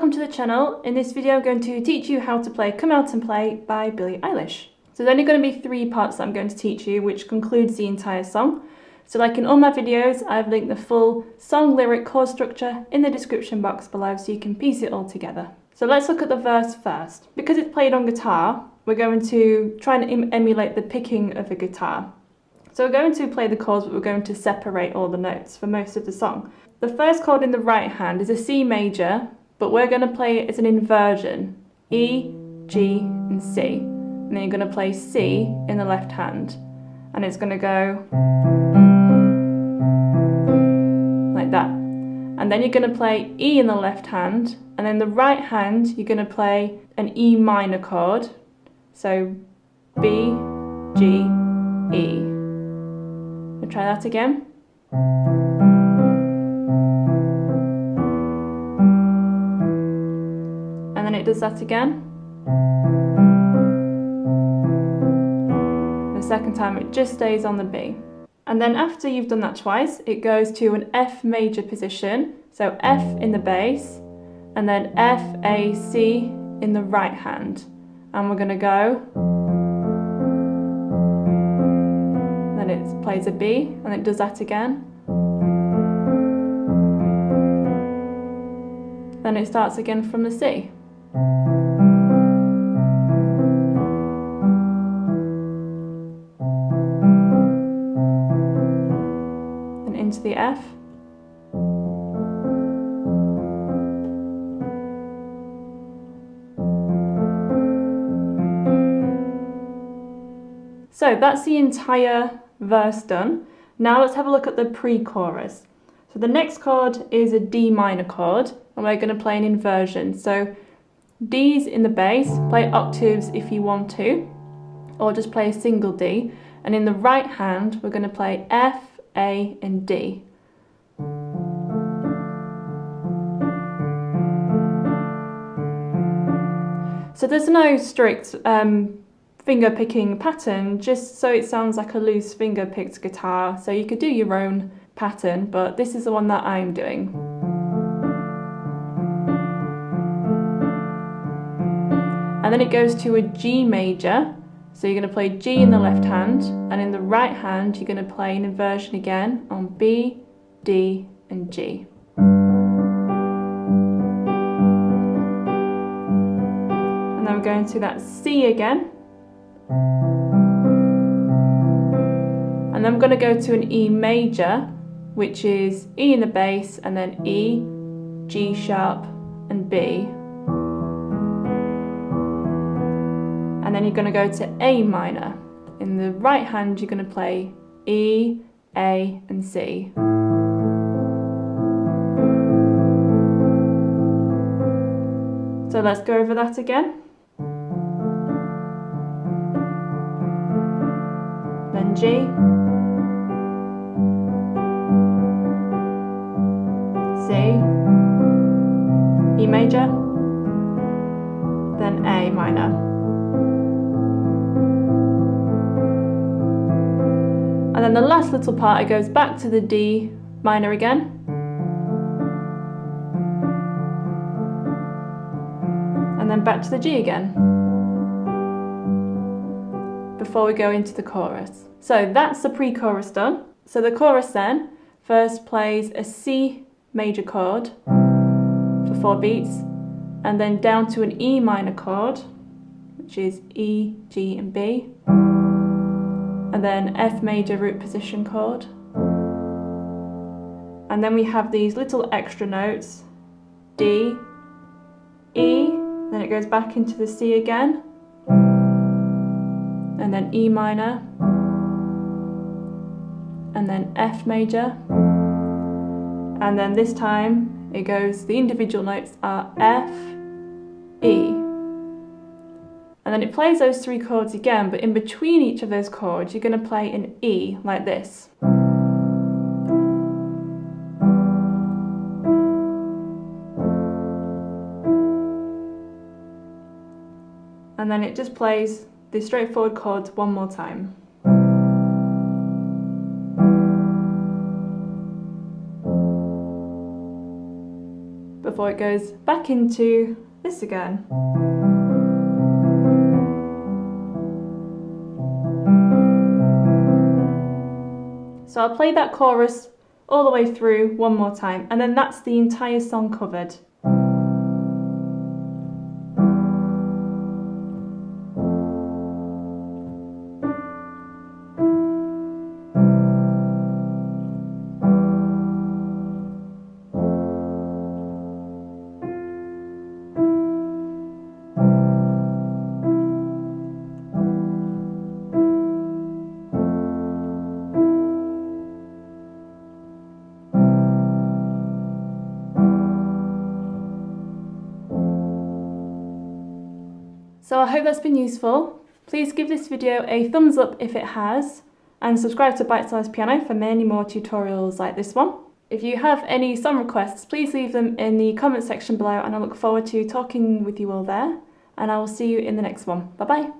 welcome to the channel. In this video I'm going to teach you how to play Come Out and Play by Billie Eilish. So there's only going to be 3 parts that I'm going to teach you, which concludes the entire song. So like in all my videos, I've linked the full song lyric chord structure in the description box below so you can piece it all together. So let's look at the verse first. Because it's played on guitar, we're going to try and emulate the picking of a guitar. So we're going to play the chords, but we're going to separate all the notes for most of the song. The first chord in the right hand is a C major, but we're going to play it as an inversion. E, G, and C. And then you're going to play C in the left hand. And it's going to go like that. And then you're going to play E in the left hand, and then the right hand you're going to play an E minor chord. So B, G, E. We'll try that again. And then it does that again. The second time it just stays on the B. And then after you've done that twice, it goes to an F major position. So F in the bass, and then F, A, C in the right hand. And we're going to go. Then it plays a B, and it does that again. Then it starts again from the C. And into the F. So that's the entire verse done. Now let's have a look at the pre-chorus. So the next chord is a D minor chord, and we're going to play an inversion. So D's in the bass, play octaves if you want to, or just play a single D. And in the right hand, we're going to play F, A, and D. So there's no strict finger picking pattern, just so it sounds like a loose finger picked guitar. So you could do your own pattern, but this is the one that I'm doing. And then it goes to a G major. So you're going to play G in the left hand, and in the right hand you're going to play an inversion again on B, D, and G. And then we're going to that C again. And then I'm going to go to an E major, which is E in the bass, and then E, G sharp, and B. And then you're going to go to A minor. In the right hand you're going to play E, A, and C. So let's go over that again. Then G, C, E major, then A minor. And then the last little part, it goes back to the D minor again. And then back to the G again. Before we go into the chorus. So that's the pre-chorus done. So the chorus then first plays a C major chord for 4 beats, and then down to an E minor chord, which is E, G, and B, and then F major root position chord. And then we have these little extra notes, D, E, then it goes back into the C again, and then E minor, and then F major, and then this time it goes, the individual notes are F, E, and then it plays those 3 chords again, but in between each of those chords you're going to play an E like this. And then it just plays the straightforward chords one more time. before it goes back into this again. So I'll play that chorus all the way through one more time, and then that's the entire song covered. So I hope that's been useful. Please give this video a thumbs up if it has, and subscribe to Bitesize Piano for many more tutorials like this one. If you have any song requests, please leave them in the comment section below, and I look forward to talking with you all there, and I will see you in the next one. Bye bye.